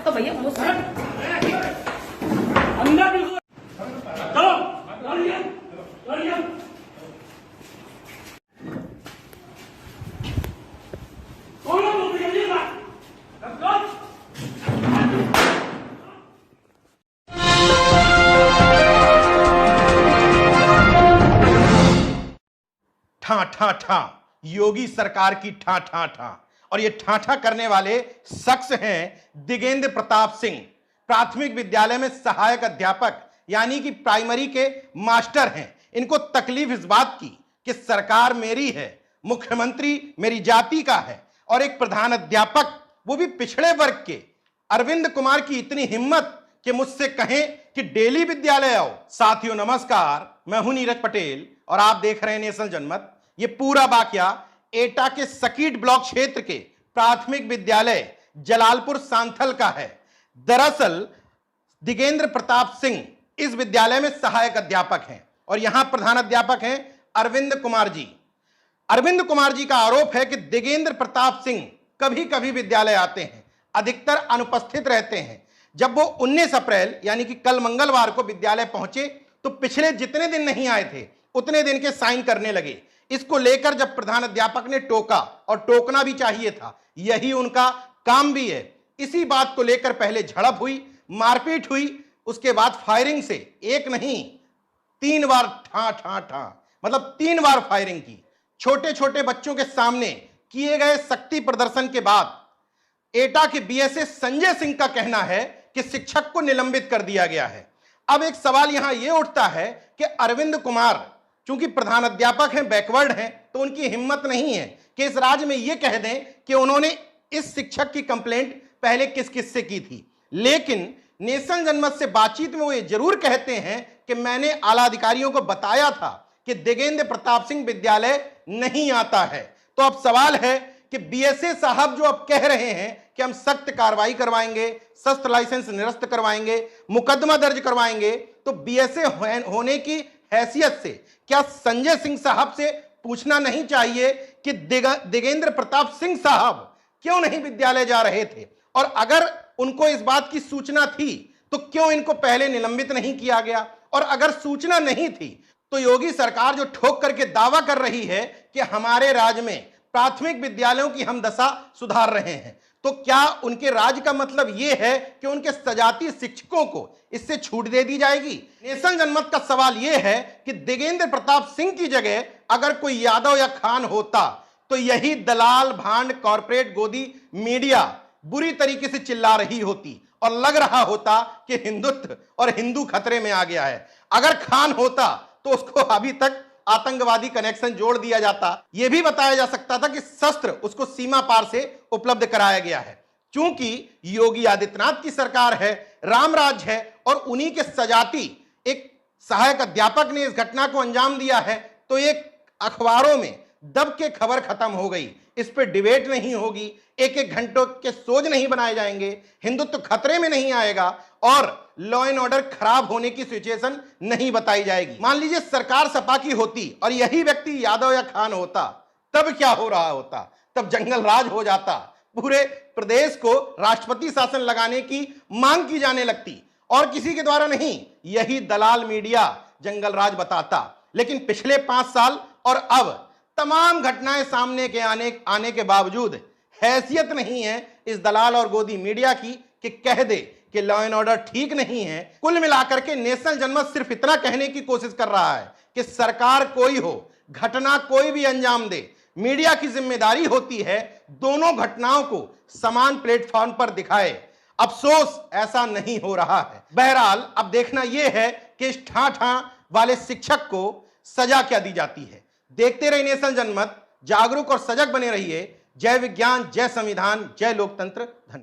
तो भैया ठा ठा ठा योगी सरकार की ठा ठा ठा। और ये ठा ठा करने वाले शख्स हैं दिगेंद्र प्रताप सिंह, प्राथमिक विद्यालय में सहायक अध्यापक यानी कि प्राइमरी के मास्टर हैं। इनको तकलीफ इस बात की कि सरकार मेरी है, मुख्यमंत्री मेरी जाति का है और एक प्रधान अध्यापक वो भी पिछड़े वर्ग के अरविंद कुमार की इतनी हिम्मत कि मुझसे कहें कि डेली विद्यालय आओ। साथियों नमस्कार, मैं हूं नीरज पटेल और आप देख रहे हैं नेशनल जनमत। ये पूरा वाकया एटा के सकीट ब्लॉक क्षेत्र के प्राथमिक विद्यालय जलालपुर सांथल का है। दरअसल दिगेंद्र प्रताप सिंह इस विद्यालय में सहायक अध्यापक हैं और यहां प्रधान अध्यापक हैं अरविंद कुमार जी। अरविंद कुमार जी का आरोप है कि दिगेंद्र प्रताप सिंह कभी कभी विद्यालय आते हैं, अधिकतर अनुपस्थित रहते हैं। जब वो 19 अप्रैल यानी कि कल मंगलवार को विद्यालय पहुंचे तो पिछले जितने दिन नहीं आए थे उतने दिन के साइन करने लगे। इसको लेकर जब प्रधान अध्यापक ने टोका, और टोकना भी चाहिए था, यही उनका काम भी है, इसी बात को लेकर पहले झड़प हुई, मारपीट हुई, उसके बाद फायरिंग से एक नहीं 3 बार ठा ठा ठा मतलब 3 बार फायरिंग की। छोटे छोटे बच्चों के सामने किए गए शक्ति प्रदर्शन के बाद एटा के बीएसए संजय सिंह का कहना है कि शिक्षक को निलंबित कर दिया गया है। अब एक सवाल यहां यह उठता है कि अरविंद कुमार चूंकि प्रधान अध्यापक हैं, बैकवर्ड हैं, तो उनकी हिम्मत नहीं है कि इस राज्य में यह कह दें कि उन्होंने इस शिक्षक की कंप्लेंट पहले किस किस से की थी। लेकिन नेशनल जनमत से बातचीत में वो ये जरूर कहते हैं कि मैंने आला अधिकारियों को बताया था कि दिगेंद्र प्रताप सिंह विद्यालय नहीं आता है। तो अब सवाल है कि बीएसए साहब जो अब कह रहे हैं कि हम सख्त कार्रवाई करवाएंगे, शस्त्र लाइसेंस निरस्त करवाएंगे, मुकदमा दर्ज करवाएंगे, तो बीएसए होने की हैसियत से क्या संजय सिंह साहब से पूछना नहीं चाहिए कि दिगेंद्र प्रताप सिंह साहब क्यों नहीं विद्यालय जा रहे थे? और अगर उनको इस बात की सूचना थी तो क्यों इनको पहले निलंबित नहीं किया गया? और अगर सूचना नहीं थी तो योगी सरकार जो ठोक करके दावा कर रही है कि हमारे राज्य में प्राथमिक विद्यालयों की हम दशा सुधार रहे हैं, तो क्या उनके राज्य का मतलब यह है कि उनके सजातीय शिक्षकों को इससे छूट दे दी जाएगी? नेशनल जनमत का सवाल यह है कि दिगेंद्र प्रताप सिंह की जगह अगर कोई यादव या खान होता तो यही दलाल भांड कॉर्पोरेट गोदी मीडिया बुरी तरीके से चिल्ला रही होती और लग रहा होता कि हिंदुत्व और हिंदू खतरे में आ गया है। अगर खान होता तो उसको अभी तक आतंकवादी कनेक्शन जोड़ दिया जाता। यह भी बताया जा सकता था कि शस्त्र उसको सीमा पार से उपलब्ध कराया गया है। चूंकि योगी आदित्यनाथ की सरकार है, राम राज है और उन्हीं के सजाती एक सहायक अध्यापक ने इस घटना को अंजाम दिया है, तो एक अखबारों में दब के खबर खत्म हो गई। इस पे डिबेट नहीं होगी, एक एक घंटों के शोज नहीं बनाए जाएंगे, हिंदुत्व खतरे में नहीं आएगा और लॉ एंड ऑर्डर खराब होने की सिचुएशन नहीं बताई जाएगी। मान लीजिए सरकार सपा की होती और यही व्यक्ति यादव या खान होता, तब क्या हो रहा होता? तब जंगल राज हो जाता, पूरे प्रदेश को राष्ट्रपति शासन लगाने की मांग की जाने लगती और किसी के द्वारा नहीं, यही दलाल मीडिया जंगल राज बताता। लेकिन पिछले 5 साल और अब तमाम घटनाएं सामने के आने के बावजूद हैसियत नहीं है इस दलाल और गोदी मीडिया की कि कह दे कि लॉ एंड ऑर्डर ठीक नहीं है। कुल मिलाकर के नेशनल जनमत सिर्फ इतना कहने की कोशिश कर रहा है कि सरकार कोई हो, घटना कोई भी अंजाम दे, मीडिया की जिम्मेदारी होती है दोनों घटनाओं को समान प्लेटफॉर्म पर दिखाए। अफसोस ऐसा नहीं हो रहा है। बहरहाल अब देखना यह है कि इस ठा ठा वाले शिक्षक को सजा क्या दी जाती है। देखते रहिए नेशनल जनमत, जागरूक और सजग बने रहिए। जय विज्ञान, जय संविधान, जय लोकतंत्र। धन्यवाद।